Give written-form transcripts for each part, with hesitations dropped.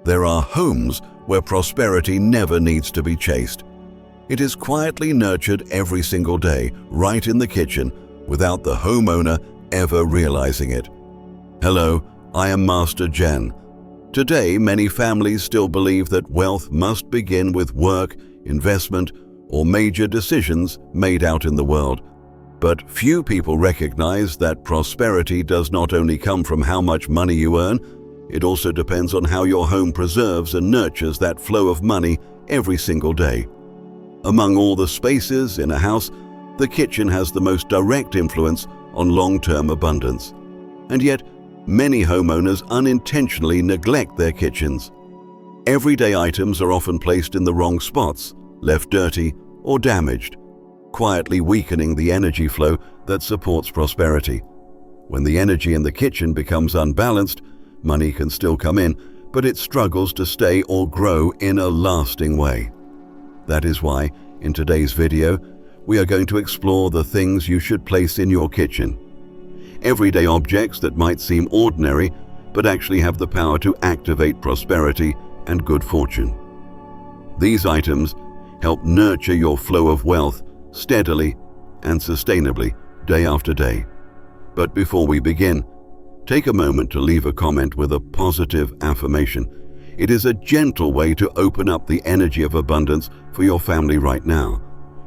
There are homes where prosperity never needs to be chased. It is quietly nurtured every single day, right in the kitchen, without the homeowner ever realizing it. Hello, I am Master Zhen. Today, many families still believe that wealth must begin with work, investment, or major decisions made out in the world. But few people recognize that prosperity does not only come from how much money you earn, it also depends on how your home preserves and nurtures that flow of money every single day. Among all the spaces in a house, the kitchen has the most direct influence on long-term abundance. And yet, many homeowners unintentionally neglect their kitchens. Everyday items are often placed in the wrong spots, left dirty or damaged, quietly weakening the energy flow that supports prosperity. When the energy in the kitchen becomes unbalanced, money can still come in, but it struggles to stay or grow in a lasting way. That is why, in today's video, we are going to explore the things you should place in your kitchen. Everyday objects that might seem ordinary, but actually have the power to activate prosperity and good fortune. These items help nurture your flow of wealth steadily and sustainably, day after day. But before we begin, take a moment to leave a comment with a positive affirmation. It is a gentle way to open up the energy of abundance for your family right now.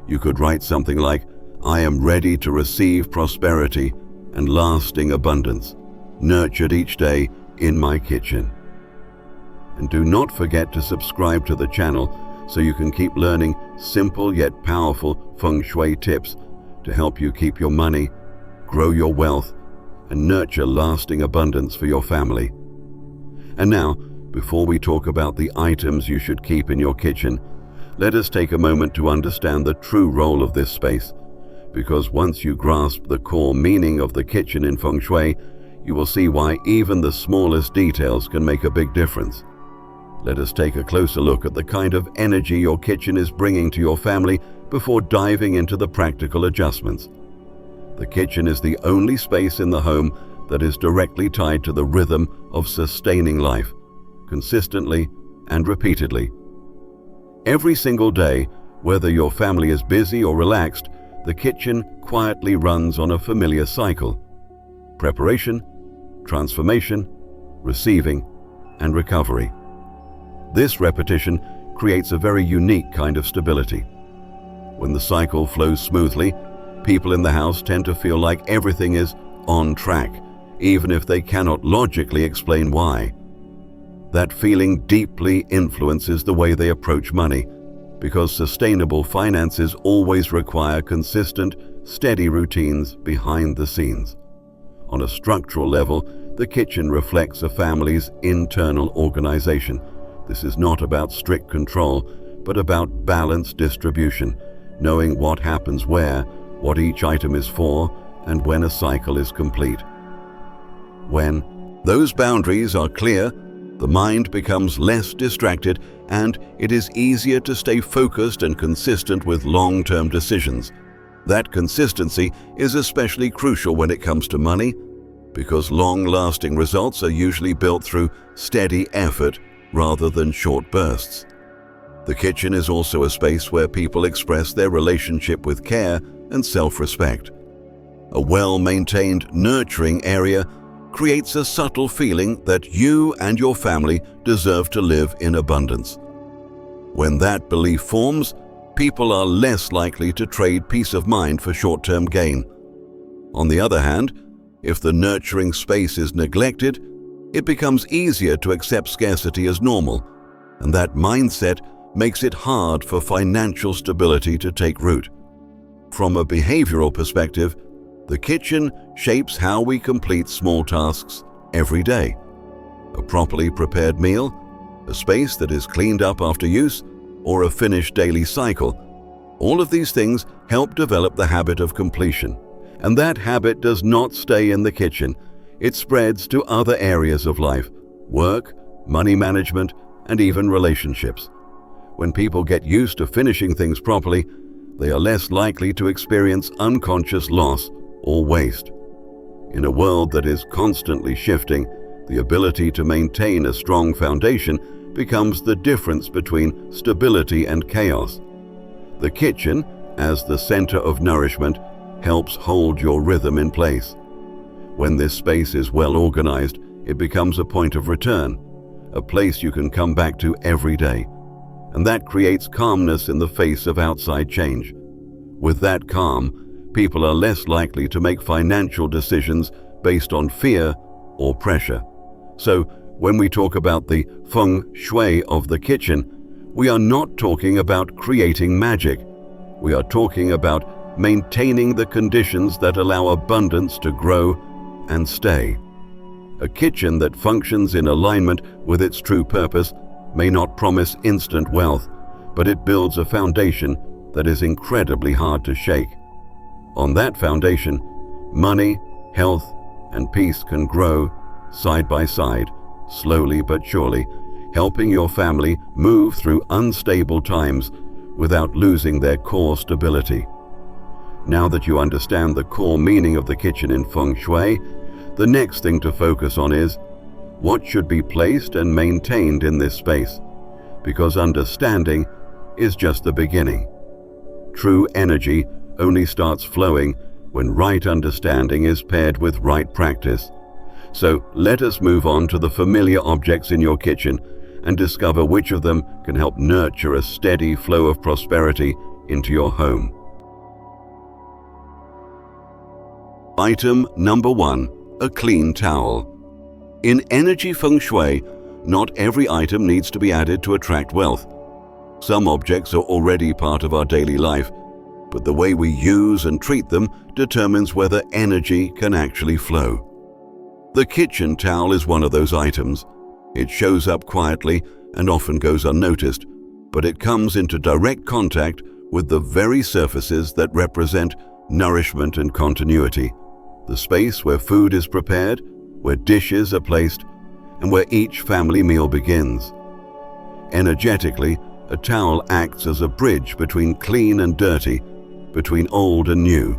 You could write something like, "I am ready to receive prosperity and lasting abundance, nurtured each day in my kitchen." And do not forget to subscribe to the channel so you can keep learning simple yet powerful Feng Shui tips to help you keep your money, grow your wealth, and nurture lasting abundance for your family. And now, before we talk about the items you should keep in your kitchen, let us take a moment to understand the true role of this space. Because once you grasp the core meaning of the kitchen in Feng Shui, you will see why even the smallest details can make a big difference. Let us take a closer look at the kind of energy your kitchen is bringing to your family before diving into the practical adjustments. The kitchen is the only space in the home that is directly tied to the rhythm of sustaining life, consistently and repeatedly. Every single day, whether your family is busy or relaxed, the kitchen quietly runs on a familiar cycle: preparation, transformation, receiving, and recovery. This repetition creates a very unique kind of stability. When the cycle flows smoothly, people in the house tend to feel like everything is on track, even if they cannot logically explain why. That feeling deeply influences the way they approach money, because sustainable finances always require consistent, steady routines behind the scenes. On a structural level, the kitchen reflects a family's internal organization. This is not about strict control, but about balanced distribution, knowing what happens where, what each item is for, and when a cycle is complete. When those boundaries are clear, the mind becomes less distracted and it is easier to stay focused and consistent with long-term decisions. That consistency is especially crucial when it comes to money, because long-lasting results are usually built through steady effort rather than short bursts. The kitchen is also a space where people express their relationship with care and self-respect. A well-maintained, nurturing area creates a subtle feeling that you and your family deserve to live in abundance. When that belief forms, people are less likely to trade peace of mind for short-term gain. On the other hand, if the nurturing space is neglected, it becomes easier to accept scarcity as normal, and that mindset makes it hard for financial stability to take root. From a behavioral perspective, the kitchen shapes how we complete small tasks every day. A properly prepared meal, a space that is cleaned up after use, or a finished daily cycle. All of these things help develop the habit of completion. And that habit does not stay in the kitchen. It spreads to other areas of life: work, money management, and even relationships. When people get used to finishing things properly, they are less likely to experience unconscious loss or waste. In a world that is constantly shifting, the ability to maintain a strong foundation becomes the difference between stability and chaos. The kitchen, as the center of nourishment, helps hold your rhythm in place. When this space is well organized, it becomes a point of return, a place you can come back to every day. And that creates calmness in the face of outside change. With that calm, people are less likely to make financial decisions based on fear or pressure. So, when we talk about the Feng Shui of the kitchen, we are not talking about creating magic. We are talking about maintaining the conditions that allow abundance to grow and stay. A kitchen that functions in alignment with its true purpose may not promise instant wealth, but it builds a foundation that is incredibly hard to shake. On that foundation, money, health, and peace can grow side by side, slowly but surely, helping your family move through unstable times without losing their core stability. Now that you understand the core meaning of the kitchen in Feng Shui, the next thing to focus on is what should be placed and maintained in this space, because understanding is just the beginning. True energy only starts flowing when right understanding is paired with right practice. So let us move on to the familiar objects in your kitchen and discover which of them can help nurture a steady flow of prosperity into your home. Item number 1, a clean towel. In energy feng shui, not every item needs to be added to attract wealth. Some objects are already part of our daily life, but the way we use and treat them determines whether energy can actually flow. The kitchen towel is one of those items. It shows up quietly and often goes unnoticed, but it comes into direct contact with the very surfaces that represent nourishment and continuity. The space where food is prepared, where dishes are placed, and where each family meal begins. Energetically, a towel acts as a bridge between clean and dirty, between old and new.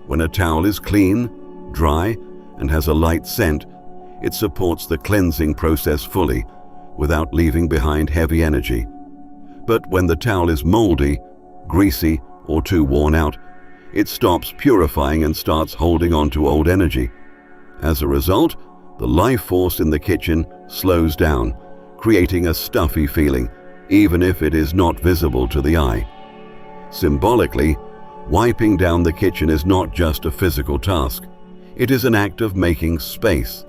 When a towel is clean, dry, and has a light scent, it supports the cleansing process fully, without leaving behind heavy energy. But when the towel is moldy, greasy, or too worn out, it stops purifying and starts holding on to old energy. As a result, the life force in the kitchen slows down, creating a stuffy feeling, even if it is not visible to the eye. Symbolically, wiping down the kitchen is not just a physical task. It is an act of making space.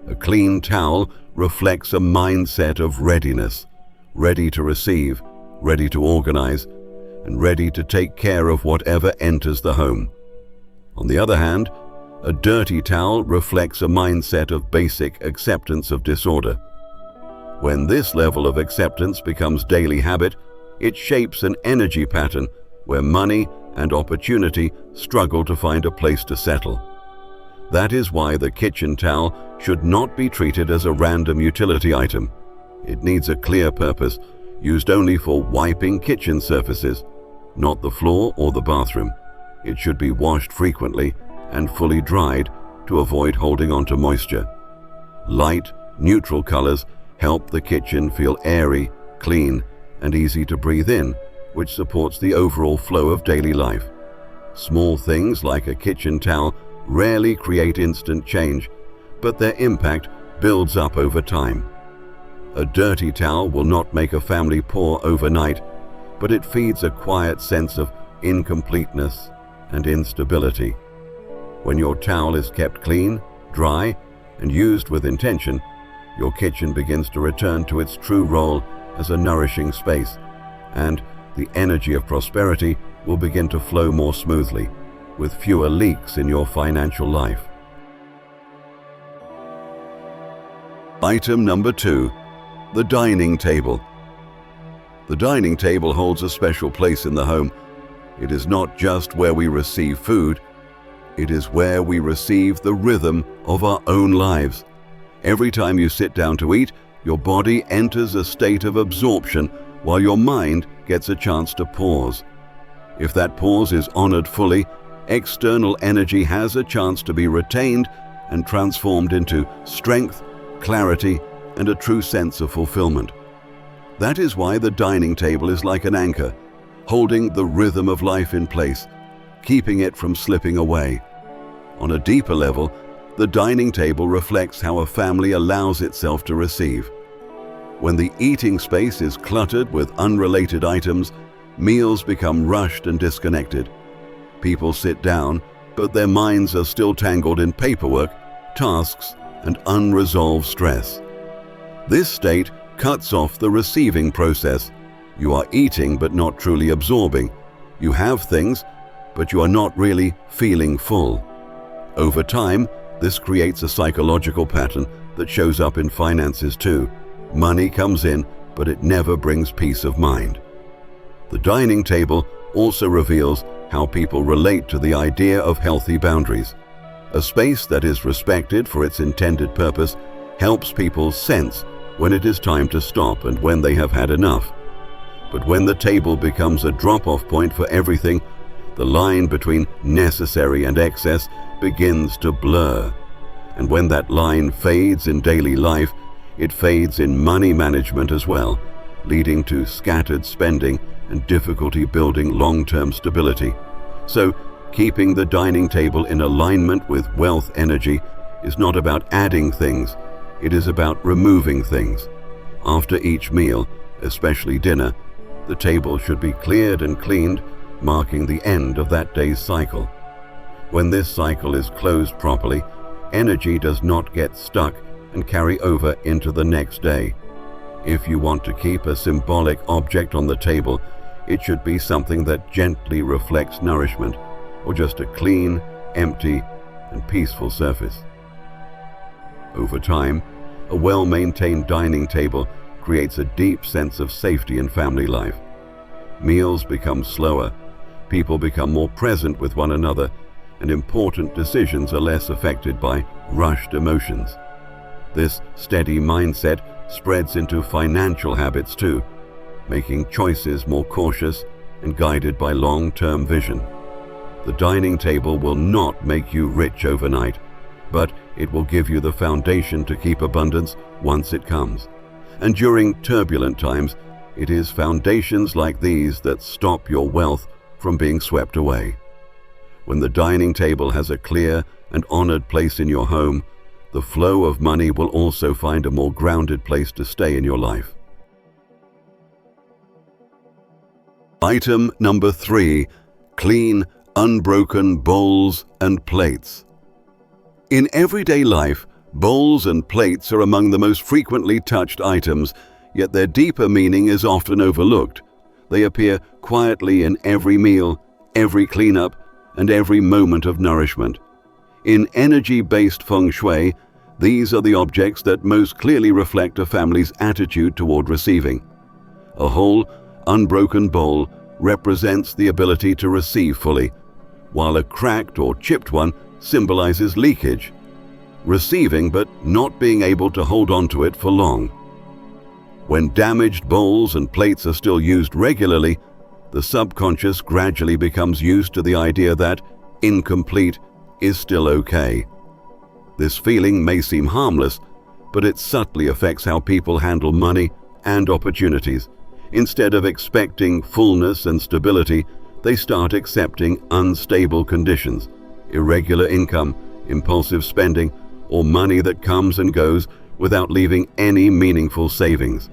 A clean towel reflects a mindset of readiness, ready to receive, ready to organize, and ready to take care of whatever enters the home. On the other hand, a dirty towel reflects a mindset of basic acceptance of disorder. When this level of acceptance becomes daily habit, it shapes an energy pattern where money and opportunity struggle to find a place to settle. That is why the kitchen towel should not be treated as a random utility item. It needs a clear purpose, used only for wiping kitchen surfaces, not the floor or the bathroom. It should be washed frequently and fully dried to avoid holding onto moisture. Light, neutral colors help the kitchen feel airy, clean, and easy to breathe in, which supports the overall flow of daily life. Small things like a kitchen towel rarely create instant change, but their impact builds up over time. A dirty towel will not make a family poor overnight, but it feeds a quiet sense of incompleteness and instability. When your towel is kept clean, dry, and used with intention, your kitchen begins to return to its true role as a nourishing space, and the energy of prosperity will begin to flow more smoothly, with fewer leaks in your financial life. Item number 2, the dining table. The dining table holds a special place in the home. It is not just where we receive food, it is where we receive the rhythm of our own lives. Every time you sit down to eat, your body enters a state of absorption while your mind gets a chance to pause. If that pause is honored fully, external energy has a chance to be retained and transformed into strength, clarity, and a true sense of fulfillment. That is why the dining table is like an anchor, holding the rhythm of life in place, keeping it from slipping away. On a deeper level, the dining table reflects how a family allows itself to receive. When the eating space is cluttered with unrelated items, meals become rushed and disconnected. People sit down, but their minds are still tangled in paperwork, tasks, and unresolved stress. This state cuts off the receiving process. You are eating but not truly absorbing. You have things, but you are not really feeling full. Over time, this creates a psychological pattern that shows up in finances too. Money comes in, but it never brings peace of mind. The dining table also reveals how people relate to the idea of healthy boundaries. A space that is respected for its intended purpose helps people sense when it is time to stop and when they have had enough. But when the table becomes a drop-off point for everything, the line between necessary and excess begins to blur. And when that line fades in daily life, it fades in money management as well, leading to scattered spending and difficulty building long-term stability. So, keeping the dining table in alignment with wealth energy is not about adding things, it is about removing things. After each meal, especially dinner, the table should be cleared and cleaned, marking the end of that day's cycle. When this cycle is closed properly, energy does not get stuck and carry over into the next day. If you want to keep a symbolic object on the table, it should be something that gently reflects nourishment, or just a clean, empty, and peaceful surface. Over time, a well-maintained dining table creates a deep sense of safety in family life. Meals become slower, people become more present with one another, and important decisions are less affected by rushed emotions. This steady mindset spreads into financial habits too, making choices more cautious and guided by long-term vision. The dining table will not make you rich overnight, but it will give you the foundation to keep abundance once it comes. And during turbulent times, it is foundations like these that stop your wealth from being swept away. When the dining table has a clear and honored place in your home, the flow of money will also find a more grounded place to stay in your life. Item number 3, clean, unbroken bowls and plates. In everyday life, bowls and plates are among the most frequently touched items, yet their deeper meaning is often overlooked. They appear quietly in every meal, every cleanup, and every moment of nourishment. In energy-based Feng Shui, these are the objects that most clearly reflect a family's attitude toward receiving. A whole, unbroken bowl represents the ability to receive fully, while a cracked or chipped one symbolizes leakage, receiving but not being able to hold on to it for long. When damaged bowls and plates are still used regularly, the subconscious gradually becomes used to the idea that incomplete is still okay. This feeling may seem harmless, but it subtly affects how people handle money and opportunities. Instead of expecting fullness and stability, they start accepting unstable conditions, irregular income, impulsive spending, or money that comes and goes without leaving any meaningful savings.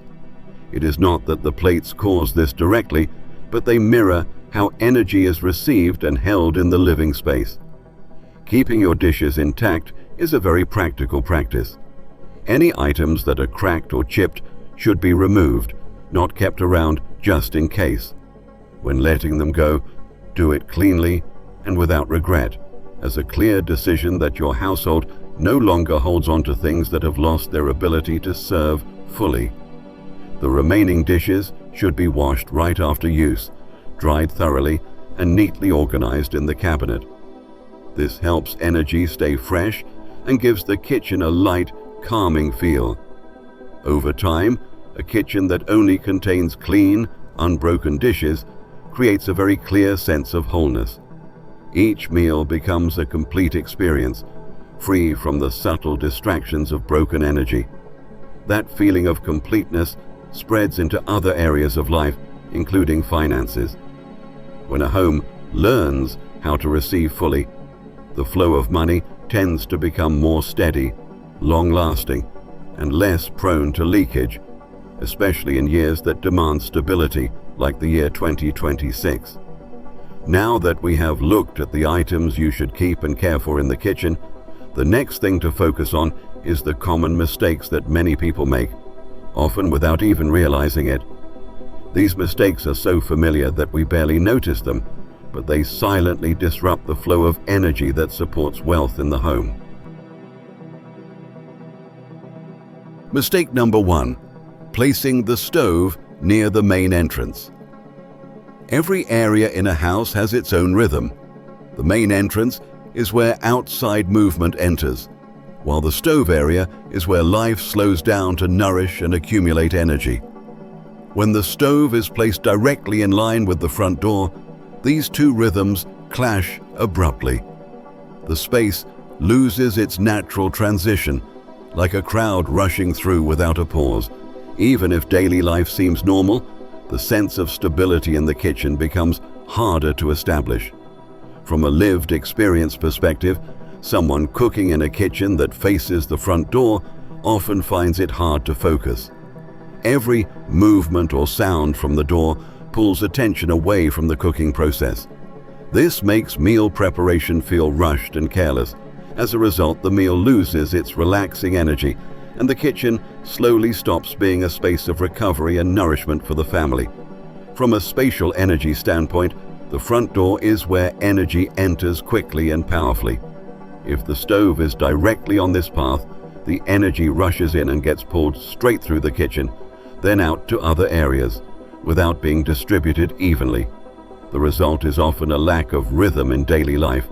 It is not that the plates cause this directly, but they mirror how energy is received and held in the living space. Keeping your dishes intact is a very practical practice. Any items that are cracked or chipped should be removed, not kept around just in case. When letting them go, do it cleanly and without regret, as a clear decision that your household no longer holds on to things that have lost their ability to serve fully. The remaining dishes should be washed right after use, dried thoroughly, and neatly organized in the cabinet. This helps energy stay fresh and gives the kitchen a light, calming feel. Over time, a kitchen that only contains clean, unbroken dishes creates a very clear sense of wholeness. Each meal becomes a complete experience, free from the subtle distractions of broken energy. That feeling of completeness spreads into other areas of life, including finances. When a home learns how to receive fully, the flow of money tends to become more steady, long-lasting, and less prone to leakage, especially in years that demand stability, like the year 2026. Now that we have looked at the items you should keep and care for in the kitchen, the next thing to focus on is the common mistakes that many people make, often without even realizing it. These mistakes are so familiar that we barely notice them, but they silently disrupt the flow of energy that supports wealth in the home. Mistake number 1. Placing the stove near the main entrance. Every area in a house has its own rhythm. The main entrance is where outside movement enters, while the stove area is where life slows down to nourish and accumulate energy. When the stove is placed directly in line with the front door, these two rhythms clash abruptly. The space loses its natural transition, like a crowd rushing through without a pause. Even if daily life seems normal, the sense of stability in the kitchen becomes harder to establish. From a lived experience perspective, someone cooking in a kitchen that faces the front door often finds it hard to focus. Every movement or sound from the door pulls attention away from the cooking process. This makes meal preparation feel rushed and careless. As a result, the meal loses its relaxing energy, and the kitchen slowly stops being a space of recovery and nourishment for the family. From a spatial energy standpoint, the front door is where energy enters quickly and powerfully. If the stove is directly on this path, the energy rushes in and gets pulled straight through the kitchen, then out to other areas, without being distributed evenly. The result is often a lack of rhythm in daily life,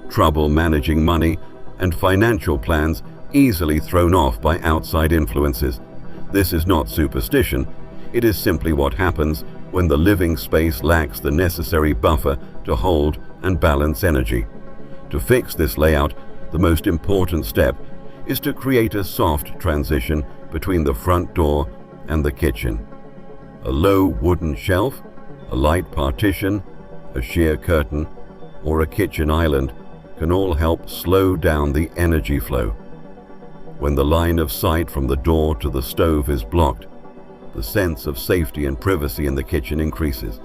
trouble managing money, and financial plans easily thrown off by outside influences. This is not superstition. It is simply what happens when the living space lacks the necessary buffer to hold and balance energy. To fix this layout, the most important step is to create a soft transition between the front door and the kitchen. A low wooden shelf, a light partition, a sheer curtain, or a kitchen island can all help slow down the energy flow. When the line of sight from the door to the stove is blocked, the sense of safety and privacy in the kitchen increases.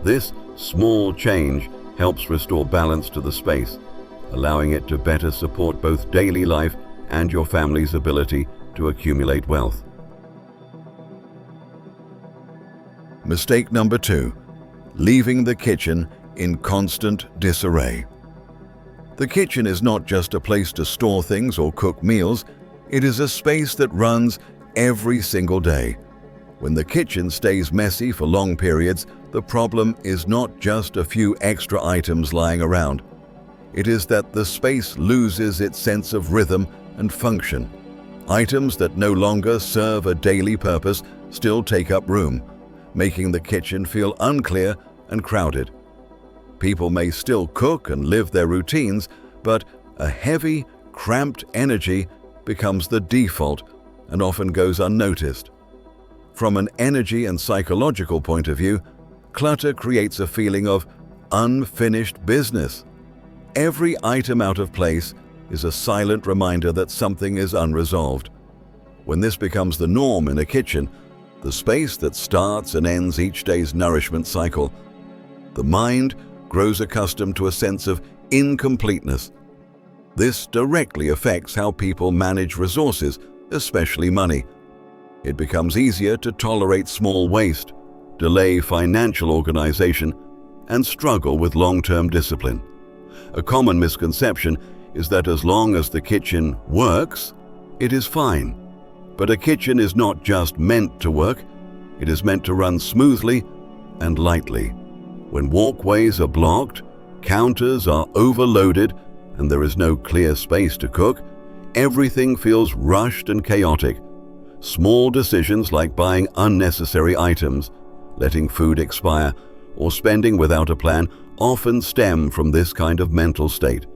This small change helps restore balance to the space, allowing it to better support both daily life and your family's ability to accumulate wealth. Mistake number 2. Leaving the kitchen in constant disarray. The kitchen is not just a place to store things or cook meals, it is a space that runs every single day. When the kitchen stays messy for long periods, the problem is not just a few extra items lying around. It is that the space loses its sense of rhythm and function. Items that no longer serve a daily purpose still take up room, making the kitchen feel unclear and crowded. People may still cook and live their routines, but a heavy, cramped energy becomes the default and often goes unnoticed. From an energy and psychological point of view, clutter creates a feeling of unfinished business. Every item out of place is a silent reminder that something is unresolved. When this becomes the norm in a kitchen, the space that starts and ends each day's nourishment cycle, the mind grows accustomed to a sense of incompleteness. This directly affects how people manage resources, especially money. It becomes easier to tolerate small waste, delay financial organization, and struggle with long-term discipline. A common misconception is that as long as the kitchen works, it is fine. But a kitchen is not just meant to work, it is meant to run smoothly and lightly. When walkways are blocked, counters are overloaded, and there is no clear space to cook, everything feels rushed and chaotic. Small decisions like buying unnecessary items, letting food expire, or spending without a plan often stem from this kind of mental state.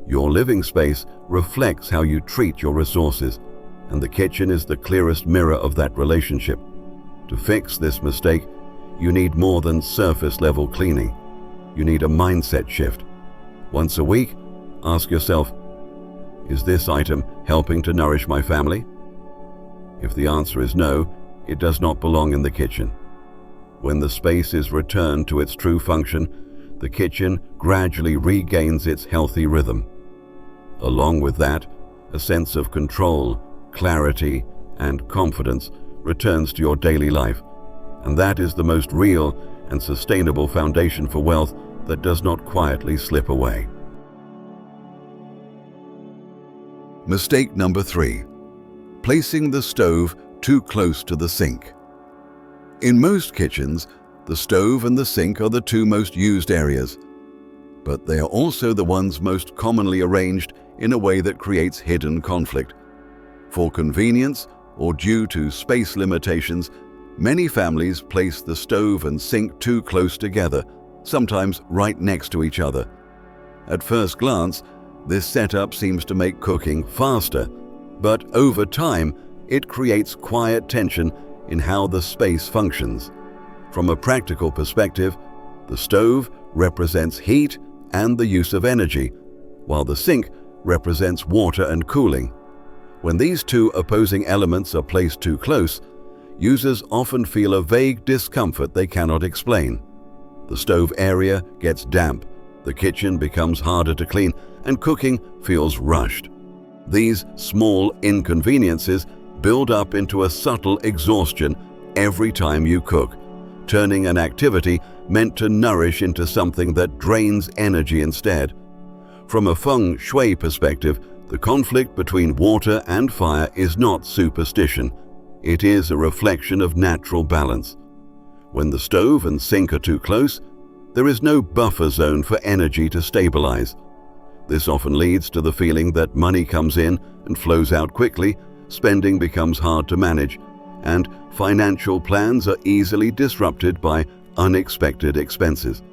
Your living space reflects how you treat your resources, and the kitchen is the clearest mirror of that relationship. To fix this mistake, you need more than surface-level cleaning. You need a mindset shift. Once a week, ask yourself, is this item helping to nourish my family? If the answer is no, it does not belong in the kitchen. When the space is returned to its true function, the kitchen gradually regains its healthy rhythm. Along with that, a sense of control, clarity, and confidence returns to your daily life, and that is the most real and sustainable foundation for wealth that does not quietly slip away. Mistake number 3. Placing the stove too close to the sink. In most kitchens, the stove and the sink are the two most used areas, but they are also the ones most commonly arranged in a way that creates hidden conflict. For convenience or due to space limitations, many families place the stove and sink too close together, sometimes right next to each other. At first glance, this setup seems to make cooking faster, but over time, it creates quiet tension in how the space functions. From a practical perspective, the stove represents heat and the use of energy, while the sink represents water and cooling. When these two opposing elements are placed too close, users often feel a vague discomfort they cannot explain. The stove area gets damp, the kitchen becomes harder to clean, and cooking feels rushed. These small inconveniences build up into a subtle exhaustion every time you cook, turning an activity meant to nourish into something that drains energy instead. From a Feng Shui perspective, the conflict between water and fire is not superstition. It is a reflection of natural balance. When the stove and sink are too close, there is no buffer zone for energy to stabilize. This often leads to the feeling that money comes in and flows out quickly, spending becomes hard to manage, and financial plans are easily disrupted by unexpected expenses.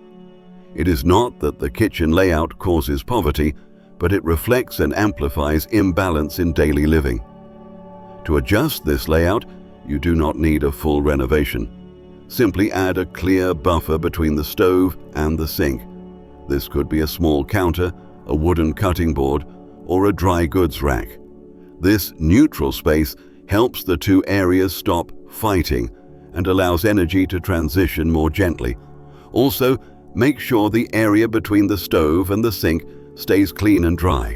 It is not that the kitchen layout causes poverty, but it reflects and amplifies imbalance in daily living. To adjust this layout, you do not need a full renovation. Simply add a clear buffer between the stove and the sink. This could be a small counter, a wooden cutting board, or a dry goods rack. This neutral space helps the two areas stop fighting and allows energy to transition more gently. Also, make sure the area between the stove and the sink stays clean and dry.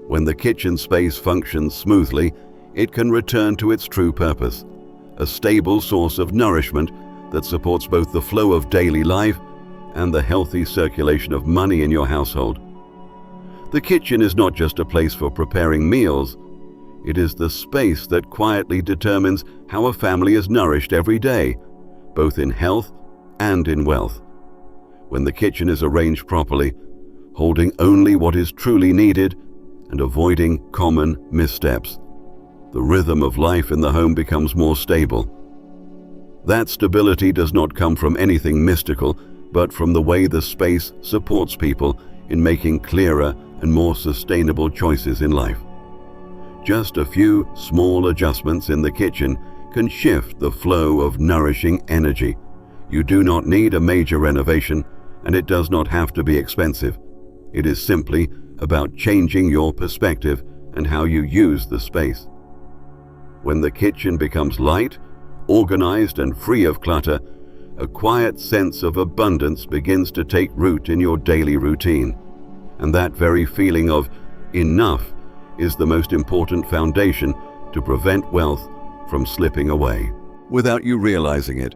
When the kitchen space functions smoothly, it can return to its true purpose, a stable source of nourishment that supports both the flow of daily life and the healthy circulation of money in your household. The kitchen is not just a place for preparing meals. It is the space that quietly determines how a family is nourished every day, both in health and in wealth. When the kitchen is arranged properly, holding only what is truly needed and avoiding common missteps, the rhythm of life in the home becomes more stable. That stability does not come from anything mystical, but from the way the space supports people in making clearer and more sustainable choices in life. Just a few small adjustments in the kitchen can shift the flow of nourishing energy. You do not need a major renovation, and it does not have to be expensive. It is simply about changing your perspective and how you use the space. When the kitchen becomes light, organized, and free of clutter, a quiet sense of abundance begins to take root in your daily routine. And that very feeling of enough is the most important foundation to prevent wealth from slipping away, without you realizing it.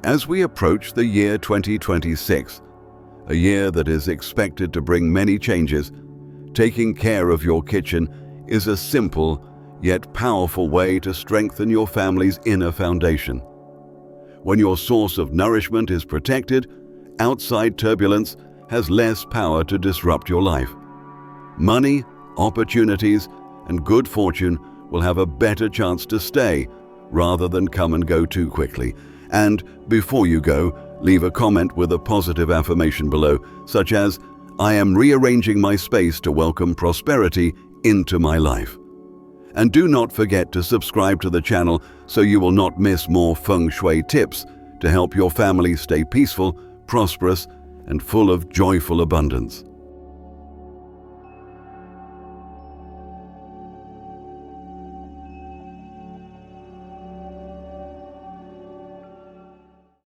As we approach the year 2026, a year that is expected to bring many changes, taking care of your kitchen is a simple yet powerful way to strengthen your family's inner foundation. When your source of nourishment is protected, outside turbulence has less power to disrupt your life. Money, opportunities, and good fortune will have a better chance to stay rather than come and go too quickly. And before you go, leave a comment with a positive affirmation below, such as, "I am rearranging my space to welcome prosperity into my life." And do not forget to subscribe to the channel so you will not miss more Feng Shui tips to help your family stay peaceful, prosperous, and full of joyful abundance.